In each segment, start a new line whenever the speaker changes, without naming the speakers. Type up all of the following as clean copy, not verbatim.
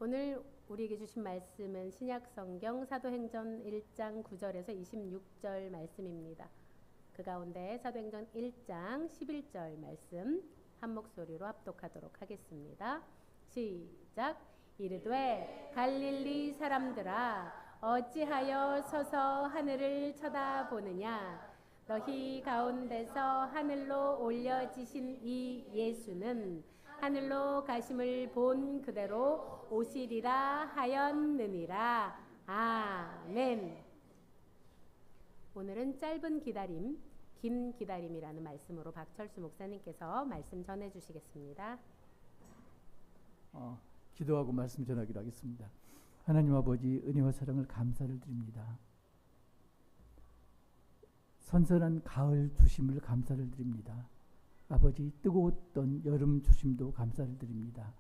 오늘 우리에게 주신 말씀은 신약성경 사도행전 1장 9절에서 26절 말씀입니다. 그 가운데 사도행전 1장 11절 말씀 한 목소리로 합독하도록 하겠습니다. 시작. 이르되 갈릴리 사람들아 어찌하여 서서 하늘을 쳐다보느냐. 너희 가운데서 하늘로 올려지신 이 예수는 하늘로 가심을 본 그대로 오시리라 하였느니라. 아멘. 오늘은 짧은 기다림, 긴 기다림이라는 말씀으로 박철수 목사님께서 말씀 전해주시겠습니다.
기도하고 말씀 전하기로 하겠습니다. 하나님 아버지, 은혜와 사랑을 감사를 드립니다. 선선한 가을 주심을 감사를 드립니다. 아버지, 뜨거웠던 여름 주심도 감사를 드립니다.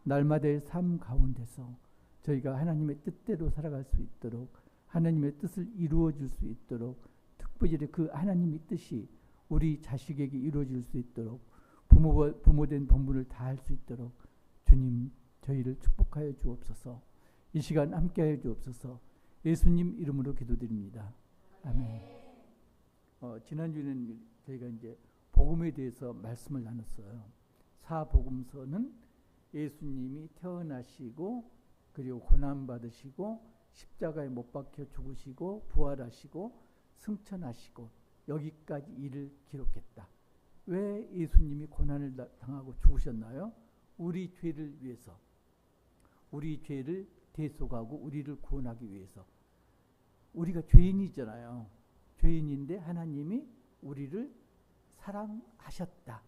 날마다의 삶 가운데서 저희가 하나님의 뜻대로 살아갈 수 있도록, 하나님의 뜻을 이루어질 수 있도록, 특별히 그 하나님의 뜻이 우리 자식에게 이루어질 수 있도록, 부모된 본분을 다할 수 있도록 주님 저희를 축복하여 주옵소서. 이 시간 함께하여 주옵소서. 예수님 이름으로 기도드립니다. 아멘. 지난주에는 저희가 이제 복음에 대해서 말씀을 나눴어요. 사복음서는 예수님이 태어나시고 그리고 고난받으시고 십자가에 못 박혀 죽으시고 부활하시고 승천하시고 여기까지 일을 기록했다. 왜 예수님이 고난을 당하고 죽으셨나요? 우리 죄를 위해서, 우리 죄를 대속하고 우리를 구원하기 위해서. 우리가 죄인이잖아요. 죄인인데 하나님이 우리를 사랑하셨다.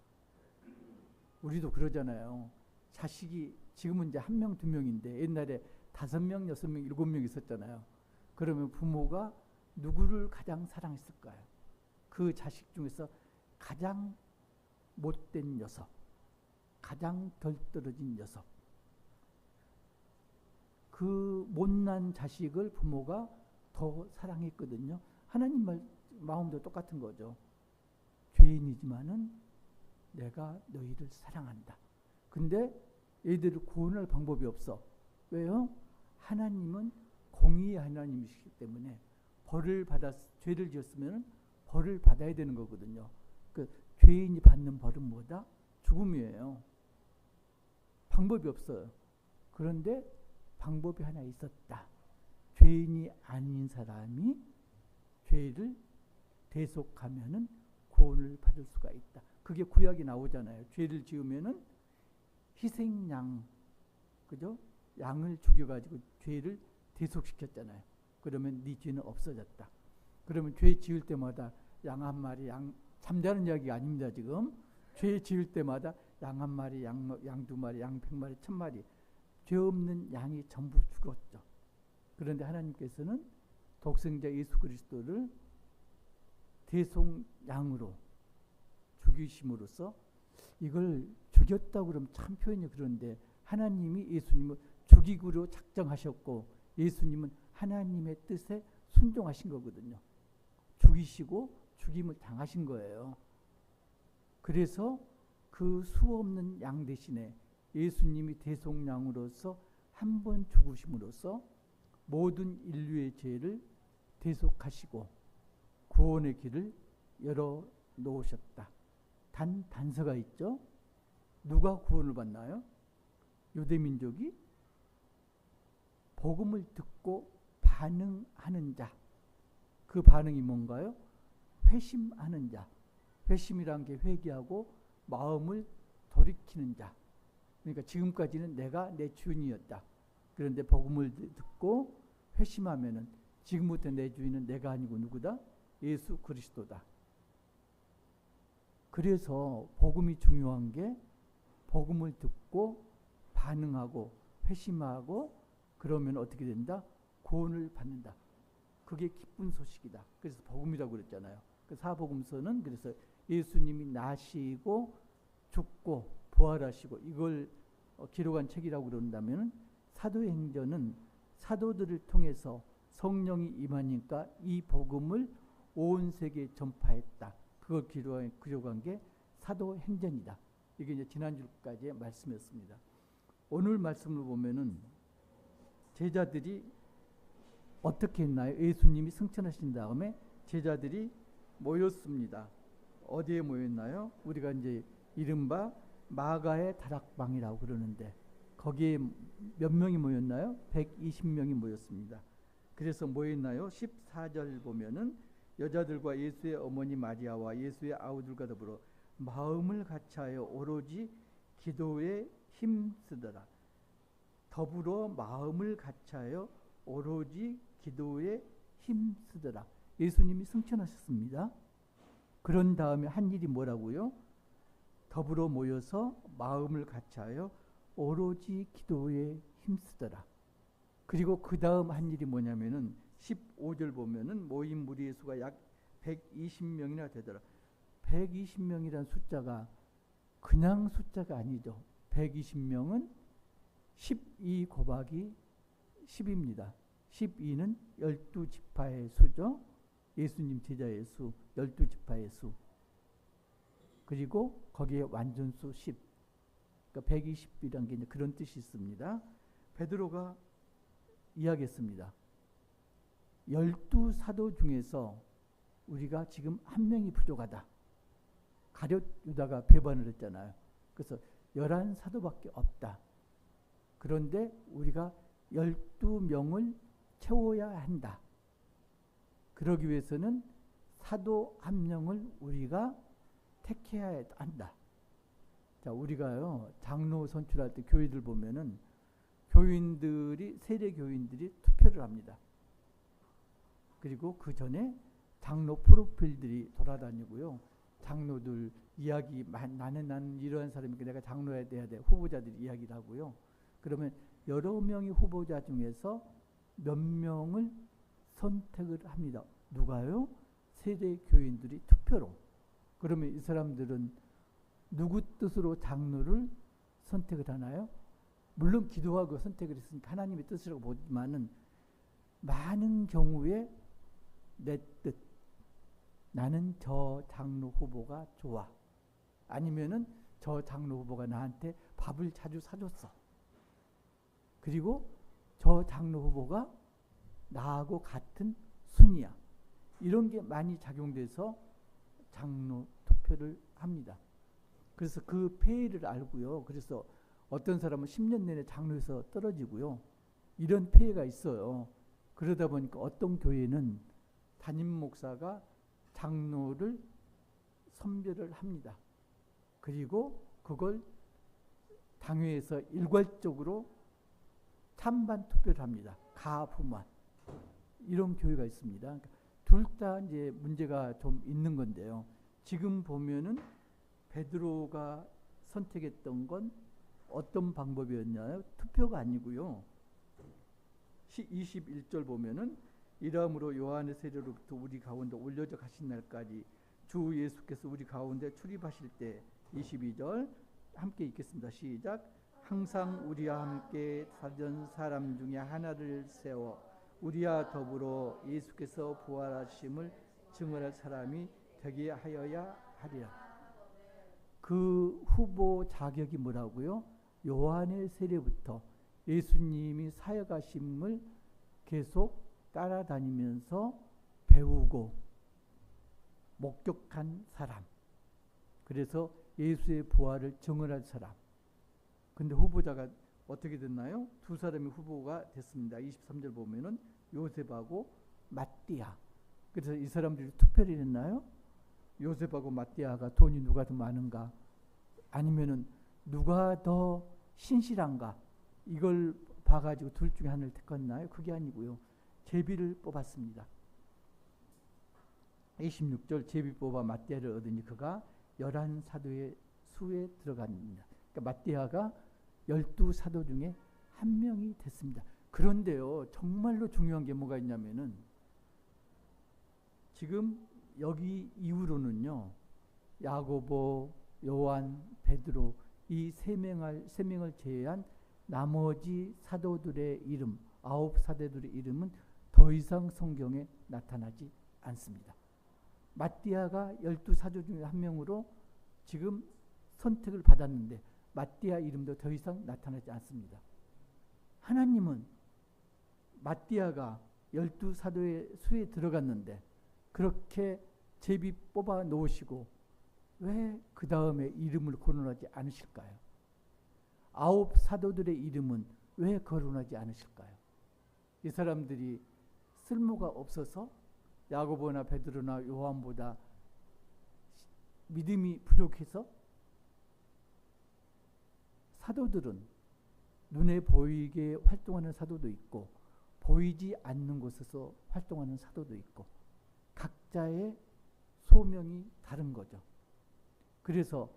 우리도 그러잖아요. 자식이 지금은 이제 1명, 2명인데 옛날에 5명, 6명, 7명 있었잖아요. 그러면 부모가 누구를 가장 사랑했을까요? 그 자식 중에서 가장 못된 녀석, 가장 덜 떨어진 녀석, 그 못난 자식을 부모가 더 사랑했거든요. 하나님 마음도 똑같은 거죠. 죄인이지만은 내가 너희를 사랑한다. 근데 얘들을 구원할 방법이 없어. 왜요? 하나님은 공의의 하나님이시기 때문에 죄를 지었으면 벌을 받아야 되는 거거든요. 그 죄인이 받는 벌은 뭐다? 죽음이에요. 방법이 없어요. 그런데 방법이 하나 있었다. 죄인이 아닌 사람이 죄를 대속하면은 구원을 받을 수가 있다. 그게 구약이 나오잖아요. 죄를 지으면은 희생양, 그죠? 양을 죽여가지고 죄를 대속시켰잖아요. 그러면 네 죄는 없어졌다. 그러면 죄 지을 때마다 양 한 마리, 잠자는 이야기가 아닙니다. 지금 죄 지을 때마다 양 한 마리, 양 2마리, 양 100마리, 1000마리, 죄 없는 양이 전부 죽었죠. 그런데 하나님께서는 독생자 예수 그리스도를 대속양으로 죽이심으로써, 이걸 죽였다고 그러면 참 표현이 그런데 하나님이 예수님을 죽이기로 작정하셨고 예수님은 하나님의 뜻에 순종하신 거거든요. 죽이시고 죽임을 당하신 거예요. 그래서 그 수 없는 양 대신에 예수님이 대속양으로서 한 번 죽으심으로써 모든 인류의 죄를 대속하시고 구원의 길을 열어 놓으셨다. 단 단서가 있죠. 누가 구원을 받나요? 유대민족이 복음을 듣고 반응하는 자. 그 반응이 뭔가요? 회심하는 자. 회심이란 게 회개하고 마음을 돌이키는 자. 그러니까 지금까지는 내가 내 주인이었다. 그런데 복음을 듣고 회심하면은 지금부터 내 주인은 내가 아니고 누구다? 예수 그리스도다. 그래서 복음이 중요한 게 복음을 듣고 반응하고 회심하고 그러면 어떻게 된다? 구원을 받는다. 그게 기쁜 소식이다. 그래서 복음이라고 그랬잖아요. 그 사복음서는 그래서 예수님이 나시고 죽고 부활하시고 이걸 기록한 책이라고 그런다면, 사도행전은 사도들을 통해서 성령이 임하니까 이 복음을 온 세계에 전파했다. 그걸 기록한 게 사도행전이다. 이게 이제 지난주까지의 말씀이었습니다. 오늘 말씀을 보면은 제자들이 어떻게 했나요? 예수님이 승천하신 다음에 제자들이 모였습니다. 어디에 모였나요? 우리가 이제 이른바 마가의 다락방이라고 그러는데 거기에 몇 명이 모였나요? 120명이 모였습니다. 그래서 모였나요? 14절 보면은 여자들과 예수의 어머니 마리아와 예수의 아우들과 더불어 마음을 같이하여 오로지 기도에 힘쓰더라. 더불어 마음을 같이하여 오로지 기도에 힘쓰더라. 예수님이 승천하셨습니다. 그런 다음에 한 일이 뭐라고요? 더불어 모여서 마음을 같이하여 오로지 기도에 힘쓰더라. 그리고 그 다음 한 일이 뭐냐면은 15절 보면은 모인 무리의 수가 약 120명이나 되더라. 120명이란 숫자가 그냥 숫자가 아니죠. 120명은 12 곱하기 10입니다. 12는 12지파의 수죠. 예수님 제자의 수, 12지파의 수. 그리고 거기에 완전수 10. 그러니까 120이라는 게 이제 그런 뜻이 있습니다. 베드로가 이야기했습니다. 12사도 중에서 우리가 지금 한 명이 부족하다. 가룟 유다가 배반을 했잖아요. 그래서 11사도밖에 없다. 그런데 우리가 12명을 채워야 한다. 그러기 위해서는 사도 한 명을 우리가 택해야 한다. 자, 우리가요, 장로 선출할 때 교회들 보면은 교인들이, 세례 교인들이 투표를 합니다. 그리고 그 전에 장로 프로필들이 돌아다니고요. 장로들 이야기, 나는 이러한 사람이니까 내가 장로해야 돼. 후보자들이 이야기를 하고요. 그러면 여러 명의 후보자 중에서 몇 명을 선택을 합니다. 누가요? 세례 교인들이 투표로. 그러면 이 사람들은 누구 뜻으로 장로를 선택을 하나요? 물론 기도하고 선택을 했으니까 하나님의 뜻이라고 보지만은 많은 경우에 내 뜻, 나는 저 장로 후보가 좋아. 아니면은 저 장로 후보가 나한테 밥을 자주 사줬어. 그리고 저 장로 후보가 나하고 같은 순이야. 이런 게 많이 작용돼서 장로 투표를 합니다. 그래서 그 폐해를 알고요. 그래서 어떤 사람은 10년 내내 장로에서 떨어지고요. 이런 폐해가 있어요. 그러다 보니까 어떤 교회는 담임 목사가 장로를 선별을 합니다. 그리고 그걸 당회에서 일괄적으로 찬반 투표를 합니다. 가부만. 이런 교회가 있습니다. 그러니까 둘 다 이제 문제가 좀 있는 건데요. 지금 보면은 베드로가 선택했던 건 어떤 방법이었나요? 투표가 아니고요. 21절 보면은 이러므로 요한의 세례로부터 우리 가운데 올려져 가신 날까지 주 예수께서 우리 가운데 출입하실 때 22절 함께 읽겠습니다. 시작. 항상 우리와 함께 사전 사람 중에 하나를 세워 우리와 더불어 예수께서 부활하심을 증언할 사람이 되게 하여야 하리라. 그 후보 자격이 뭐라고요? 요한의 세례부터 예수님이 사역하심을 계속 따라다니면서 배우고 목격한 사람. 그래서 예수의 부활을 증언할 사람. 근데 후보자가 어떻게 됐나요? 두 사람이 후보가 됐습니다. 23절 보면은 요셉하고 마띠아. 그래서 이 사람들이 투표를 했나요? 요셉하고 마띠아가 돈이 누가 더 많은가? 아니면은 누가 더 신실한가? 이걸 봐가지고 둘 중에 하나를 택했나요? 그게 아니고요. 제비를 뽑았습니다. 26절 제비 뽑아 마띠아를 얻으니 그가 11사도의 수에 들어갑니다. 그러니까 마띠아가 12사도 중에 한 명이 됐습니다. 그런데요, 정말로 중요한 게 뭐가 있냐면은 지금 여기 이후로는요, 야고보, 요한, 베드로 이 세 명을 제외한 나머지 사도들의 이름, 9사도들의 이름은 더 이상 성경에 나타나지 않습니다. 마띠아가 12사도 중에 한 명으로 지금 선택을 받았는데 마띠아 이름도 더 이상 나타나지 않습니다. 하나님은 마띠아가 12사도의 수에 들어갔는데 그렇게 제비 뽑아 놓으시고 왜 그 다음에 이름을 거론하지 않으실까요? 9 사도들의 이름은 왜 거론하지 않으실까요? 이 사람들이 쓸모가 없어서 야고보나 베드로나 요한보다 믿음이 부족해서? 사도들은 눈에 보이게 활동하는 사도도 있고 보이지 않는 곳에서 활동하는 사도도 있고 각자의 소명이 다른 거죠. 그래서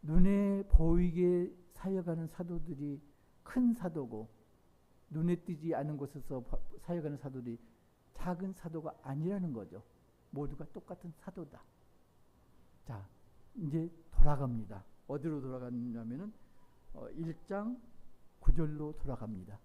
눈에 보이게 사역하는 사도들이 큰 사도고 눈에 띄지 않은 곳에서 사역하는 사도들이 작은 사도가 아니라는 거죠. 모두가 똑같은 사도다. 자, 이제 돌아갑니다. 어디로 돌아갔냐면은 1장 9절로 돌아갑니다.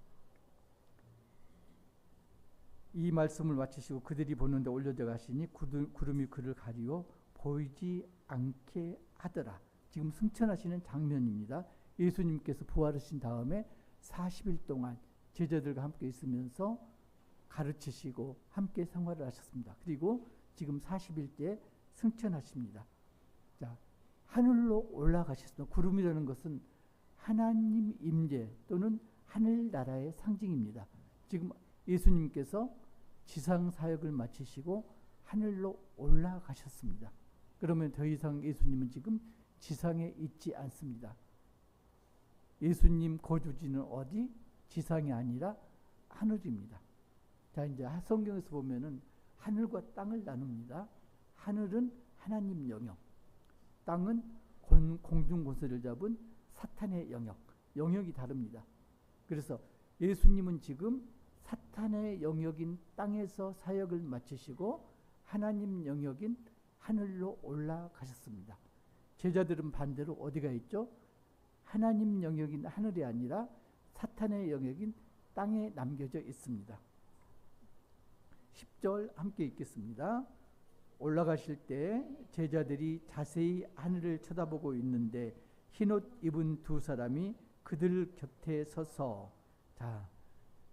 이 말씀을 마치시고 그들이 보는데 올려져 가시니 구름이 그를 가리워 보이지 않게 하더라. 지금 승천하시는 장면입니다. 예수님께서 부활하신 다음에 40일 동안 제자들과 함께 있으면서 가르치시고 함께 생활을 하셨습니다. 그리고 지금 40일째 승천하십니다. 자, 하늘로 올라가셨습니다. 구름이라는 것은 하나님 임재 또는 하늘나라의 상징입니다. 지금 예수님께서 지상 사역을 마치시고 하늘로 올라가셨습니다. 그러면 더 이상 예수님은 지금 지상에 있지 않습니다. 예수님 거주지는 어디? 지상이 아니라 하늘입니다. 자, 이제 성경에서 보면은 하늘과 땅을 나눕니다. 하늘은 하나님 영역, 땅은 공중 권세를 잡은 사탄의 영역이 다릅니다. 그래서 예수님은 지금 사탄의 영역인 땅에서 사역을 마치시고 하나님 영역인 하늘로 올라가셨습니다. 제자들은 반대로 어디가 있죠? 하나님 영역인 하늘이 아니라 사탄의 영역인 땅에 남겨져 있습니다. 10절 함께 읽겠습니다. 올라가실 때 제자들이 자세히 하늘을 쳐다보고 있는데 흰옷 입은 두 사람이 그들 곁에 서서, 자,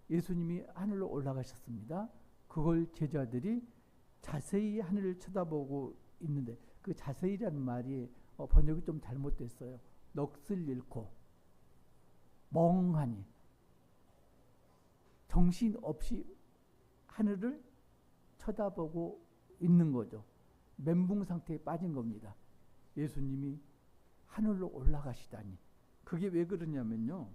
예수님이 하늘로 올라가셨습니다. 그걸 제자들이 자세히 하늘을 쳐다보고 있는데, 그 자세히라는 말이 번역이 좀 잘못됐어요. 넋을 잃고 멍하니 정신없이 하늘을 쳐다보고 있는 거죠. 멘붕 상태에 빠진 겁니다. 예수님이 하늘로 올라가시다니. 그게 왜 그러냐면요,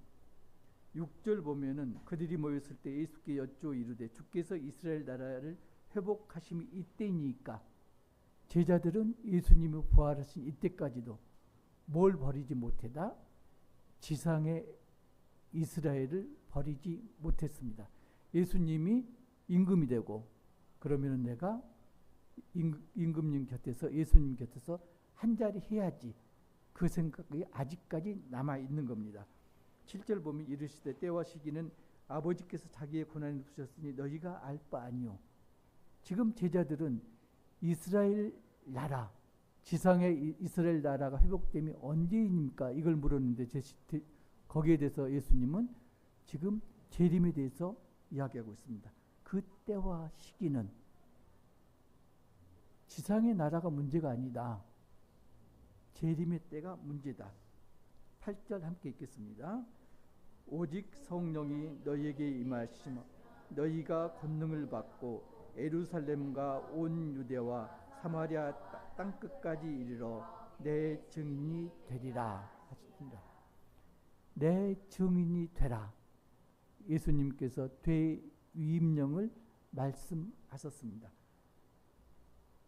6절 보면은 그들이 모였을 때 예수께 여쭈어 이르되 주께서 이스라엘 나라를 회복하심이 이때이니까. 제자들은 예수님이 부활하신 이때까지도 뭘 버리지 못하다? 지상의 이스라엘을 버리지 못했습니다. 예수님이 임금이 되고 그러면 내가 임금님 곁에서, 예수님 곁에서 한 자리 해야지, 그 생각이 아직까지 남아 있는 겁니다. 7절 보면 이르시되 때와 시기는 아버지께서 자기의 고난에 두셨으니 너희가 알 바 아니요. 지금 제자들은 이스라엘 나라, 지상의 이스라엘 나라가 회복됨이 언제입니까? 이걸 물었는데 거기에 대해서 예수님은 지금 재림에 대해서 이야기하고 있습니다. 그 때와 시기는 지상의 나라가 문제가 아니다. 재림의 때가 문제다. 8절 함께 읽겠습니다. 오직 성령이 너희에게 임하시며 너희가 권능을 받고 예루살렘과 온 유대와 사마리아 땅끝까지 이르러 내 증인이 되리라 하십니다. 내 증인이 되라. 예수님께서 되위임령을 말씀하셨습니다.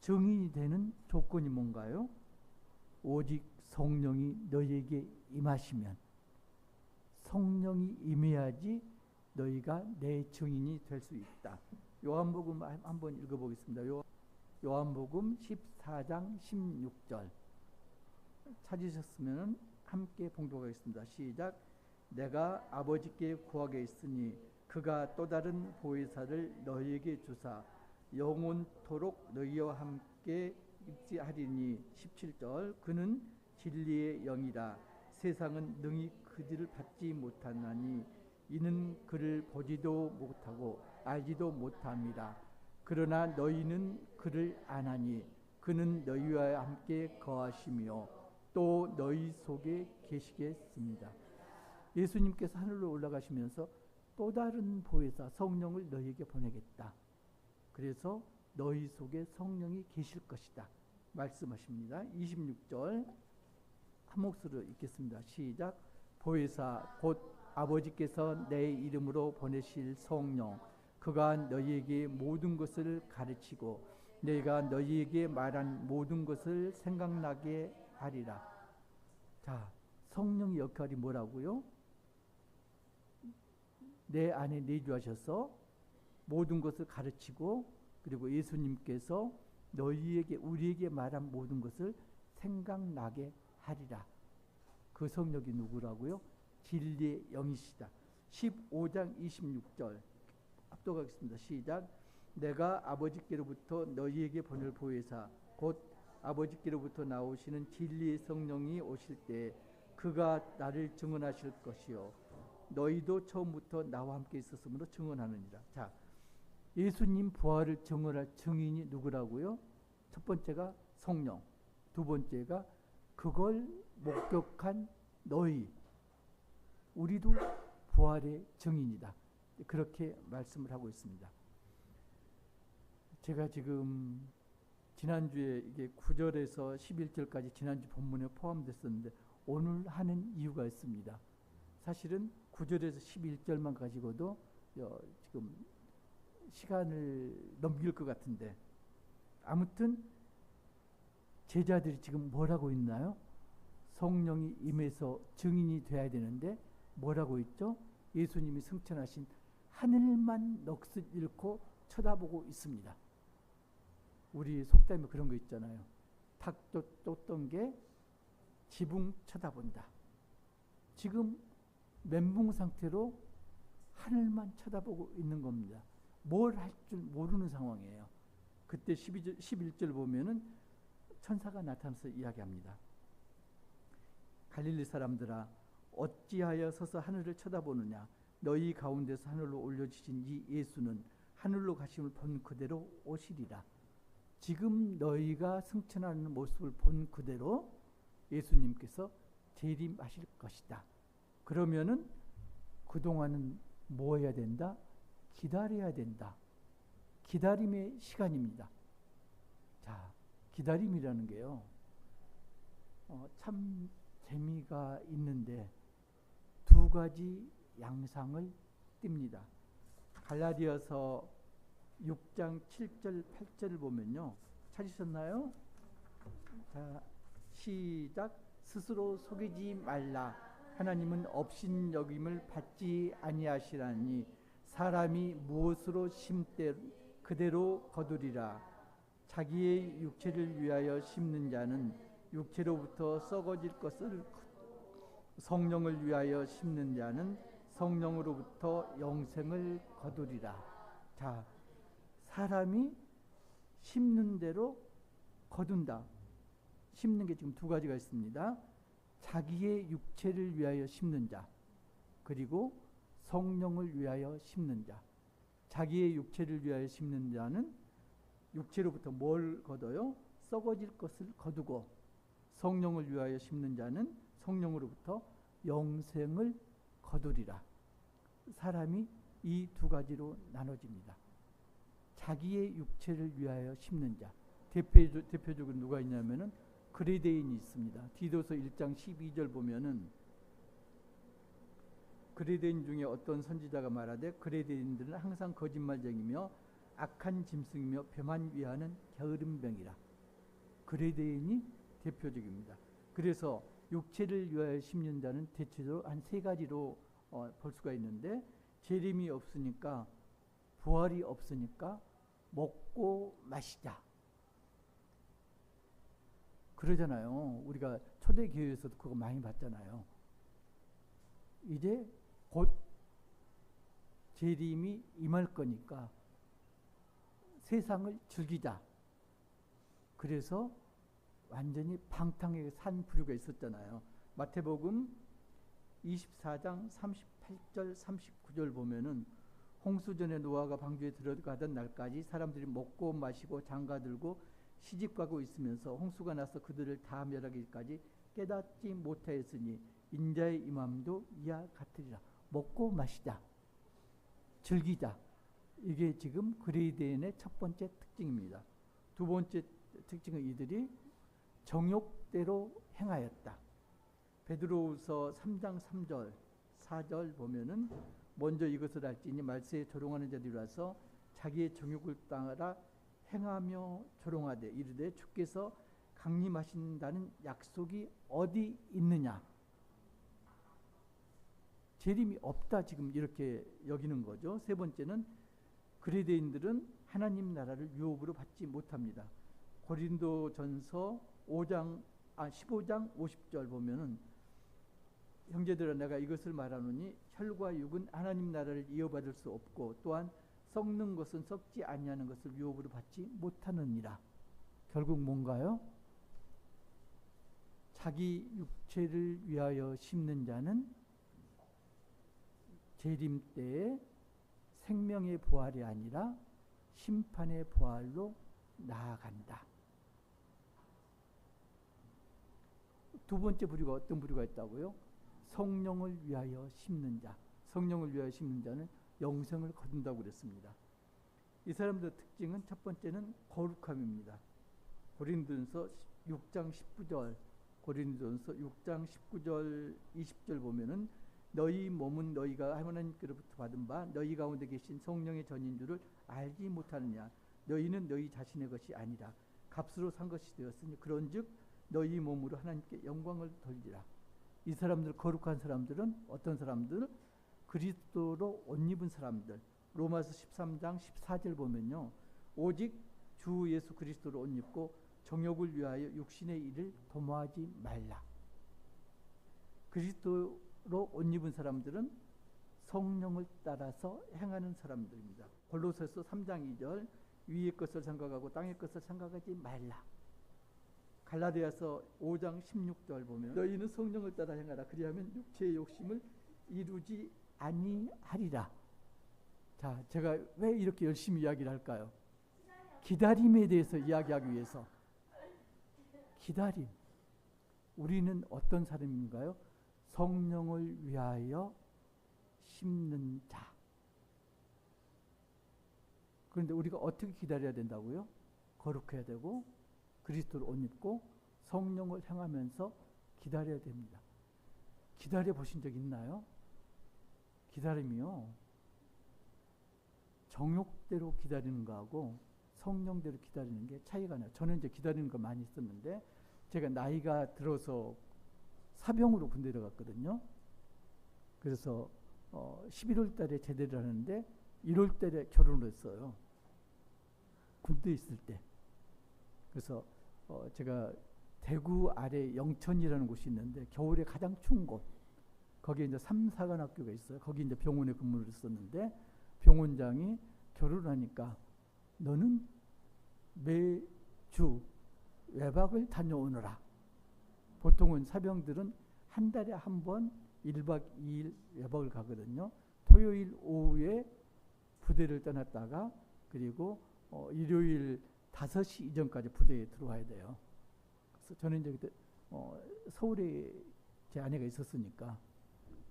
증인이 되는 조건이 뭔가요? 오직 성령이 너희에게 임하시면, 성령이 임해야지 너희가 내 증인이 될 수 있다. 요한복음 한번 읽어보겠습니다. 요한복음 14장 16절 찾으셨으면 함께 봉독하겠습니다. 시작. 내가 아버지께 구하겠으니 그가 또 다른 보혜사를 너희에게 주사 영원토록 너희와 함께 있게 하리니. 17절. 그는 진리의 영이라 세상은 능히 그들을 받지 못하나니 이는 그를 보지도 못하고 알지도 못합니다. 그러나 너희는 그를 아나니 그는 너희와 함께 거하시며 또 너희 속에 계시겠습니다. 예수님께서 하늘로 올라가시면서 또 다른 보혜사 성령을 너희에게 보내겠다. 그래서 너희 속에 성령이 계실 것이다 말씀하십니다. 26절 한 목소리로 읽겠습니다. 시작. 보혜사 곧 아버지께서 내 이름으로 보내실 성령 그가 너희에게 모든 것을 가르치고 내가 너희에게 말한 모든 것을 생각나게 하리라. 자, 성령의 역할이 뭐라고요? 내 안에 내주하셔서 모든 것을 가르치고 그리고 예수님께서 너희에게 우리에게 말한 모든 것을 생각나게 하리라. 그 성령이 누구라고요? 진리의 영이시다. 15장 26절 압도하겠습니다. 시작. 내가 아버지께로부터 너희에게 보낼 보혜사 곧 아버지께로부터 나오시는 진리의 성령이 오실 때 그가 나를 증언하실 것이요 너희도 처음부터 나와 함께 있었으므로 증언하느니라. 자, 예수님 부활을 증언할 증인이 누구라고요? 첫 번째가 성령, 두 번째가 그걸 목격한 너희, 우리도 부활의 증인이다. 그렇게 말씀을 하고 있습니다. 제가 지금 지난주에 이게 9절에서 11절까지 지난주 본문에 포함됐었는데 오늘 하는 이유가 있습니다. 사실은 9절에서 11절만 가지고도 지금 시간을 넘길 것 같은데 아무튼 제자들이 지금 뭐라고 있나요? 성령이 임해서 증인이 돼야 되는데 뭐라고 있죠? 예수님이 승천하신 하늘만 넋을 잃고 쳐다보고 있습니다. 우리 속담에 그런 거 있잖아요. 닭 쫓던 게 지붕 쳐다본다. 지금 멘붕 상태로 하늘만 쳐다보고 있는 겁니다. 뭘 할 줄 모르는 상황이에요. 그때 11절 보면은 천사가 나타나서 이야기합니다. 갈릴리 사람들아 어찌하여 서서 하늘을 쳐다보느냐 너희 가운데서 하늘로 올려주신 이 예수는 하늘로 가심을 본 그대로 오시리라. 지금 너희가 승천하는 모습을 본 그대로 예수님께서 재림하실 것이다. 그러면은 그동안은 뭐 해야 된다? 기다려야 된다. 기다림의 시간입니다. 자, 기다림이라는 게요. 참 재미가 있는데 두 가지 양상을 띱니다. 갈라디아서 6장 7절 8절을 보면요. 찾으셨나요? 자, 시작. 스스로 속이지 말라. 하나님은 업신여김을 받지 아니하시라니 사람이 무엇으로 심되 그대로 거두리라. 자기의 육체를 위하여 심는 자는 육체로부터 썩어질 것을 성령을 위하여 심는 자는 성령으로부터 영생을 거두리라. 자, 사람이 심는 대로 거둔다. 심는 게 지금 두 가지가 있습니다. 자기의 육체를 위하여 심는 자, 그리고 성령을 위하여 심는 자. 자기의 육체를 위하여 심는 자는 육체로부터 뭘 거둬요? 썩어질 것을 거두고, 성령을 위하여 심는 자는 성령으로부터 영생을 거두리라. 사람이 이 두 가지로 나눠집니다. 자기의 육체를 위하여 심는 자, 대표적으로 누가 있냐면은 그레데인이 있습니다. 디도서 1장 12절 보면은 그레데인 중에 어떤 선지자가 말하되 그레데인들은 항상 거짓말쟁이며 악한 짐승이며 벼만 위하는 게으름병이라. 그레데인이 대표적입니다. 그래서 육체를 위하여 심는 자는 대체적으로 한 세 가지로 볼 수가 있는데, 재림이 없으니까, 부활이 없으니까 먹고 마시자 그러잖아요. 우리가 초대교회에서도 그거 많이 봤잖아요. 이제 곧 재림이 임할 거니까 세상을 즐기자. 그래서 완전히 방탕하게 산 부류가 있었잖아요. 마태복음 24장 38절 39절 보면은 홍수전에 노아가 방주에 들어가던 날까지 사람들이 먹고 마시고 장가들고 시집가고 있으면서 홍수가 나서 그들을 다 멸하기까지 깨닫지 못하였으니 인자의 임함도 이와 같으리라. 먹고 마시자, 즐기자. 이게 지금 그레이데인의 첫 번째 특징입니다. 두 번째 특징은 이들이 정욕대로 행하였다. 베드로후서 3장 3절 4절 보면은 먼저 이것을 알지니 말세에 조롱하는 자들이 와서 자기의 정욕을 따라 행하며 조롱하되 이르되 주께서 강림하신다는 약속이 어디 있느냐. 재림이 없다 지금 이렇게 여기는 거죠. 세 번째는 그레이데인들은 하나님 나라를 유업으로 받지 못합니다. 고린도전서 15장 50절 보면은 형제들아 내가 이것을 말하노니 혈과 육은 하나님 나라를 이어받을 수 없고 또한 썩는 것은 썩지 아니하는 것을 유업으로 받지 못하느니라. 결국 뭔가요? 자기 육체를 위하여 심는 자는 재림 때에 생명의 부활이 아니라 심판의 부활로 나아간다. 두 번째 부류가 어떤 부류가 있다고요? 성령을 위하여 심는 자. 성령을 위하여 심는 자는 영생을 거둔다고 그랬습니다. 이 사람들의 특징은 첫 번째는 거룩함입니다. 고린도전서 6장 19절, 고린도전서 6장 19절 20절 보면은 너희 몸은 너희가 하나님께로부터 받은 바 너희 가운데 계신 성령의 전인 줄을 알지 못하느냐. 너희는 너희 자신의 것이 아니라 값으로 산 것이 되었으니 그런즉 너희 몸으로 하나님께 영광을 돌리라. 이 사람들, 거룩한 사람들은 어떤 사람들? 그리스도로 옷 입은 사람들. 로마서 13장 14절 보면요, 오직 주 예수 그리스도로 옷 입고 정욕을 위하여 육신의 일을 도모하지 말라. 그리스도로 옷 입은 사람들은 성령을 따라서 행하는 사람들입니다. 골로새서 3장 2절 위의 것을 생각하고 땅의 것을 생각하지 말라. 갈라디아서 5장 16절 보면 너희는 성령을 따라 행하라. 그리하면 육체의 욕심을 이루지 아니하리라. 자, 제가 왜 이렇게 열심히 이야기를 할까요? 기다림에 대해서 이야기하기 위해서. 기다림. 우리는 어떤 사람인가요? 성령을 위하여 심는 자. 그런데 우리가 어떻게 기다려야 된다고요? 거룩해야 되고 그리스도를 옷 입고 성령을 행하면서 기다려야 됩니다. 기다려 보신 적 있나요? 기다림이요, 정욕대로 기다리는 거하고 성령대로 기다리는 게 차이가 나요. 저는 이제 기다리는 거 많이 있었는데 제가 나이가 들어서 사병으로 군대를 갔거든요. 그래서 11월 달에 제대를 하는데 1월 달에 결혼을 했어요. 군대에 있을 때. 그래서 제가 대구 아래 영천이라는 곳이 있는데 겨울에 가장 추운 곳, 거기에 이제 3사관학교가 있어요. 거기 이제 병원에 근무를 했었는데 병원장이 결혼하니까 너는 매주 외박을 다녀오너라. 보통은 사병들은 한 달에 한 번 1박 2일 외박을 가거든요. 토요일 오후에 부대를 떠났다가 그리고 일요일 5시 이전까지 부대에 들어와야 돼요. 그래서 저는 이제 그때 서울에 제 아내가 있었으니까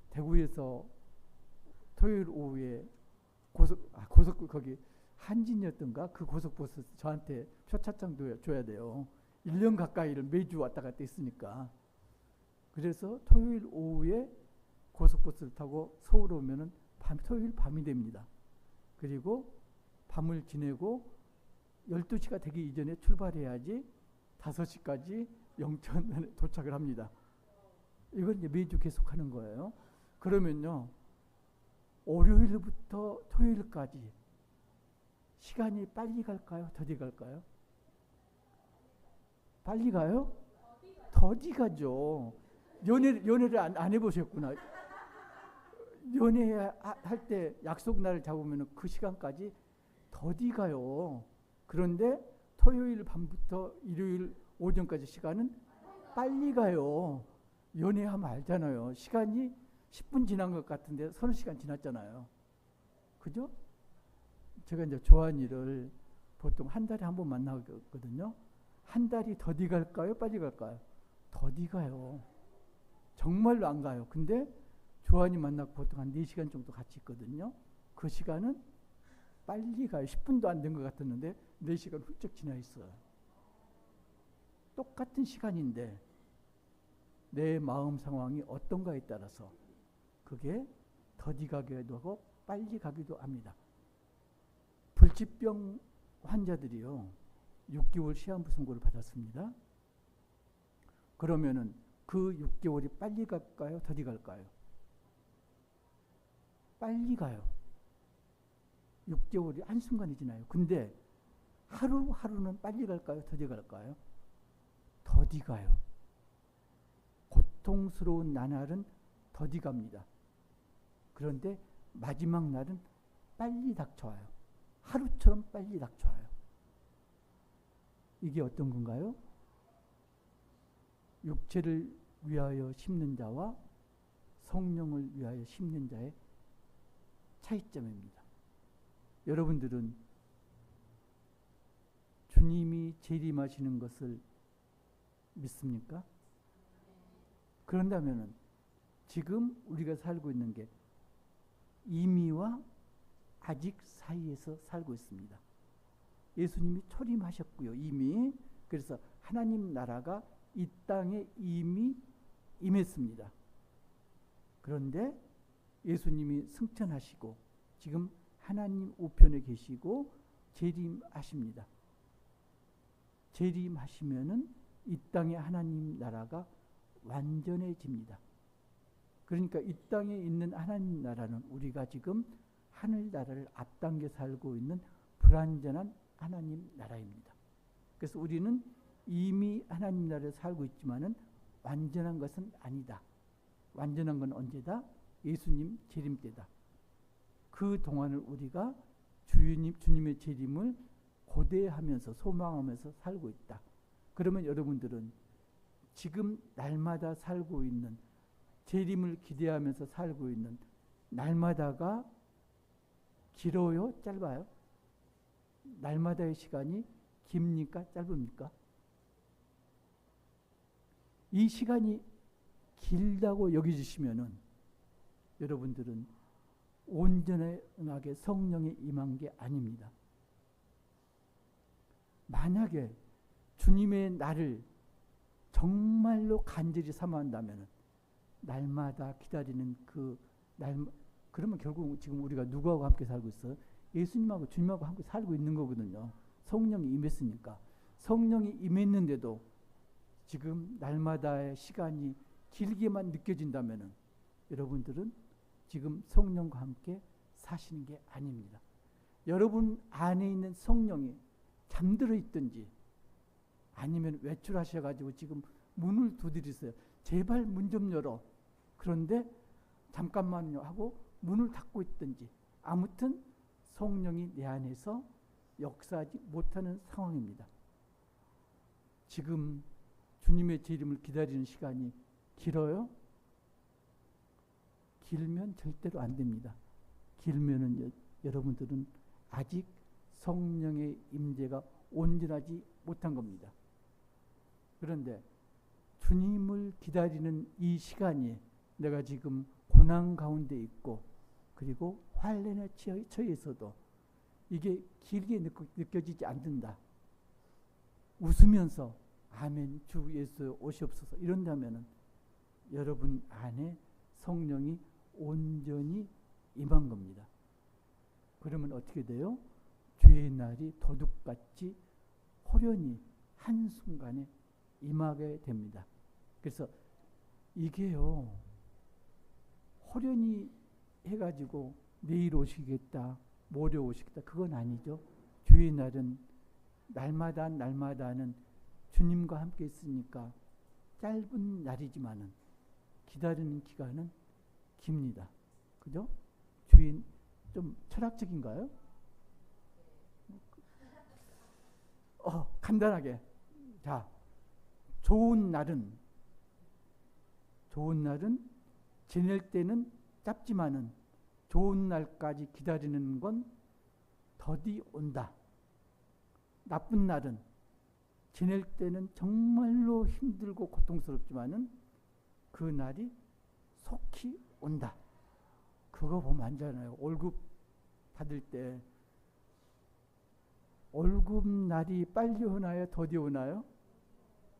대구에서 토요일 오후에 고속 거기 한진이었던가 그 고속버스 저한테 표차장 줘야 돼요. 1년 가까이를 매주 왔다 갔다 했으니까. 그래서 토요일 오후에 고속버스를 타고 서울 오면은 토요일 밤이 됩니다. 그리고 밤을 지내고 12시가 되기 이전에 출발해야지 5시까지 영천에 도착을 합니다. 이걸 이제 매주 계속하는 거예요. 그러면요, 월요일부터 토요일까지 시간이 빨리 갈까요? 더디 갈까요? 빨리 가요? 더디 가죠. 연애를 안 해보셨구나. 연애할 때 약속 날을 잡으면 그 시간까지 더디 가요. 그런데 토요일 밤부터 일요일 오전까지 시간은 빨리 가요. 연애하면 알잖아요. 시간이 10분 지난 것 같은데 서너 시간 지났잖아요. 그죠? 제가 이제 조한이를 보통 한 달에 한 번 만나거든요. 한 달이 더디 갈까요? 빨리 갈까요? 더디 가요. 정말로 안 가요. 근데 조한이 만나고 보통 한 4시간 정도 같이 있거든요. 그 시간은 빨리 가요. 10분도 안 된 것 같았는데 4시간 훌쩍 지나 있어요. 똑같은 시간인데 내 마음 상황이 어떤가에 따라서 그게 더디 가기도 하고 빨리 가기도 합니다. 불치병 환자들이요, 6개월 시한부 선고를 받았습니다. 그러면은 그 6개월이 빨리 갈까요? 더디 갈까요? 빨리 가요. 6개월이 한순간이 지나요. 근데 하루하루는 빨리 갈까요? 더디 갈까요? 더디 가요. 고통스러운 나날은 더디 갑니다. 그런데 마지막 날은 빨리 닥쳐와요. 하루처럼 빨리 닥쳐와요. 이게 어떤 건가요? 육체를 위하여 심는 자와 성령을 위하여 심는 자의 차이점입니다. 여러분들은 주님이 재림하시는 것을 믿습니까? 그런다면 지금 우리가 살고 있는 게 이미와 아직 사이에서 살고 있습니다. 예수님이 초림하셨고요, 이미. 그래서 하나님 나라가 이 땅에 이미 임했습니다. 그런데 예수님이 승천하시고 지금 하나님 우편에 계시고 재림하십니다. 재림하시면은 이 땅에 하나님 나라가 완전해집니다. 그러니까 이 땅에 있는 하나님 나라는 우리가 지금 하늘 나라를 앞당겨 살고 있는 불완전한 하나님 나라입니다. 그래서 우리는 이미 하나님 나라에 살고 있지만은 완전한 것은 아니다. 완전한 건 언제다? 예수님 재림 때다. 그 동안을 우리가 주님의 재림을 고대하면서 소망하면서 살고 있다. 그러면 여러분들은 지금 날마다 살고 있는, 재림을 기대하면서 살고 있는 날마다가 길어요? 짧아요? 날마다의 시간이 깁니까? 짧습니까? 이 시간이 길다고 여겨주시면은 여러분들은 온전하게 성령이 임한 게 아닙니다. 만약에 주님의 날을 정말로 간절히 사모한다면 날마다 기다리는 그 날, 그러면 결국 지금 우리가 누구하고 함께 살고 있어요? 예수님하고 주님하고 함께 살고 있는 거거든요. 성령이 임했으니까. 성령이 임했는데도 지금 날마다의 시간이 길게만 느껴진다면 여러분들은 지금 성령과 함께 사시는 게 아닙니다. 여러분 안에 있는 성령이 잠들어 있든지 아니면 외출하셔가지고 지금 문을 두드리세요. 제발 문 좀 열어. 그런데 잠깐만요 하고 문을 닫고 있든지 아무튼 성령이 내 안에서 역사하지 못하는 상황입니다. 지금 주님의 재림을 기다리는 시간이 길어요? 길면 절대로 안 됩니다. 길면은 여러분들은 아직 성령의 임재가 온전하지 못한 겁니다. 그런데 주님을 기다리는 이 시간이 내가 지금 고난 가운데 있고 그리고 환난에 처해 있어도 이게 길게 느껴지지 않는다. 웃으면서 아멘 주 예수 오시옵소서 이런다면은 여러분 안에 성령이 온전히 임한 겁니다. 그러면 어떻게 돼요? 죄의 날이 도둑같이 호련히 한순간에 임하게 됩니다. 그래서 이게요, 호련히 해가지고 내일 오시겠다, 모레 오시겠다, 그건 아니죠. 죄의 날은 날마다는 주님과 함께 있으니까 짧은 날이지만은 기다리는 기간은 깁니다. 그죠? 주인 좀 철학적인가요? 간단하게. 자, 좋은 날은 지낼 때는 짧지만은 좋은 날까지 기다리는 건 더디 온다. 나쁜 날은 지낼 때는 정말로 힘들고 고통스럽지만은 그 날이 속히 온다. 그거 보면 알잖아요. 월급 받을 때 월급 날이 빨리 오나요? 더디 오나요?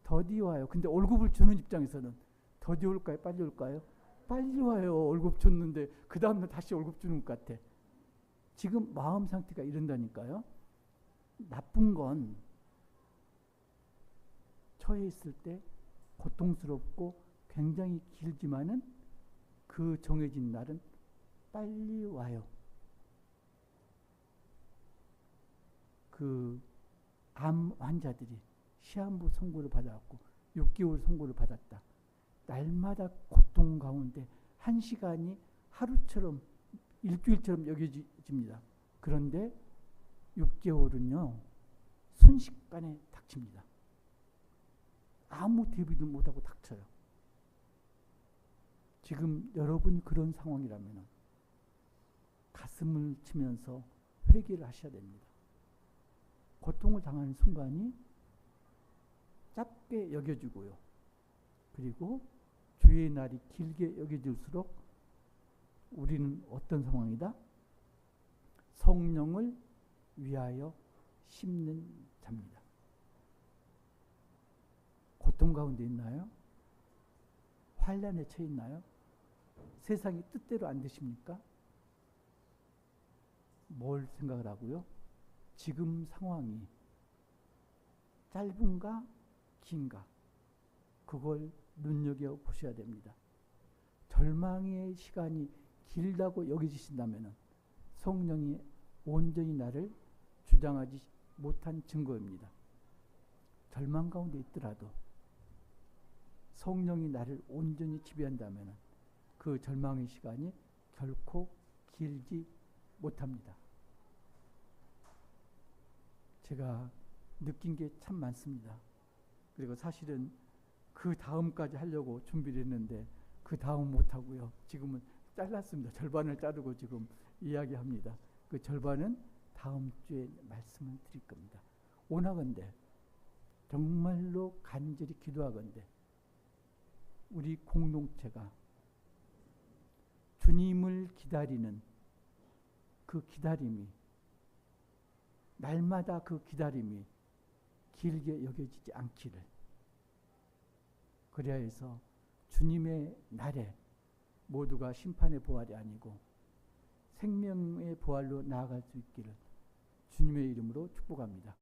더디 와요. 근데 월급을 주는 입장에서는 더디 올까요? 빨리 올까요? 빨리 와요. 월급 줬는데 그 다음날 다시 월급 주는 것 같아. 지금 마음 상태가 이런다니까요. 나쁜 건 처해 있을 때 고통스럽고 굉장히 길지만은 그 정해진 날은 빨리 와요. 그 암 환자들이 시한부 선고를 받아갖고 6개월 선고를 받았다. 날마다 고통 가운데 한 시간이 하루처럼 일주일처럼 여겨집니다. 그런데 6개월은요 순식간에 닥칩니다. 아무 대비도 못하고 닥쳐요. 지금 여러분이 그런 상황이라면 가슴을 치면서 회개를 하셔야 됩니다. 고통을 당하는 순간이 짧게 여겨지고요. 그리고 주의 날이 길게 여겨질수록 우리는 어떤 상황이다? 성령을 위하여 심는 자입니다. 고통 가운데 있나요? 환난에 처해 있나요? 세상이 뜻대로 안 되십니까? 뭘 생각을 하고요? 지금 상황이 짧은가 긴가 그걸 눈여겨 보셔야 됩니다. 절망의 시간이 길다고 여기신다면 성령이 온전히 나를 주장하지 못한 증거입니다. 절망 가운데 있더라도 성령이 나를 온전히 지배한다면 그 절망의 시간이 결코 길지 못합니다. 제가 느낀 게 참 많습니다. 그리고 사실은 그 다음까지 하려고 준비를 했는데 그 다음 못하고요. 지금은 잘랐습니다. 절반을 자르고 지금 이야기합니다. 그 절반은 다음 주에 말씀을 드릴 겁니다. 원하건대 정말로 간절히 기도하건대 우리 공동체가 주님을 기다리는 그 기다림이 날마다 그 기다림이 길게 여겨지지 않기를 그래야 해서 주님의 날에 모두가 심판의 부활이 아니고 생명의 부활로 나아갈 수 있기를 주님의 이름으로 축복합니다.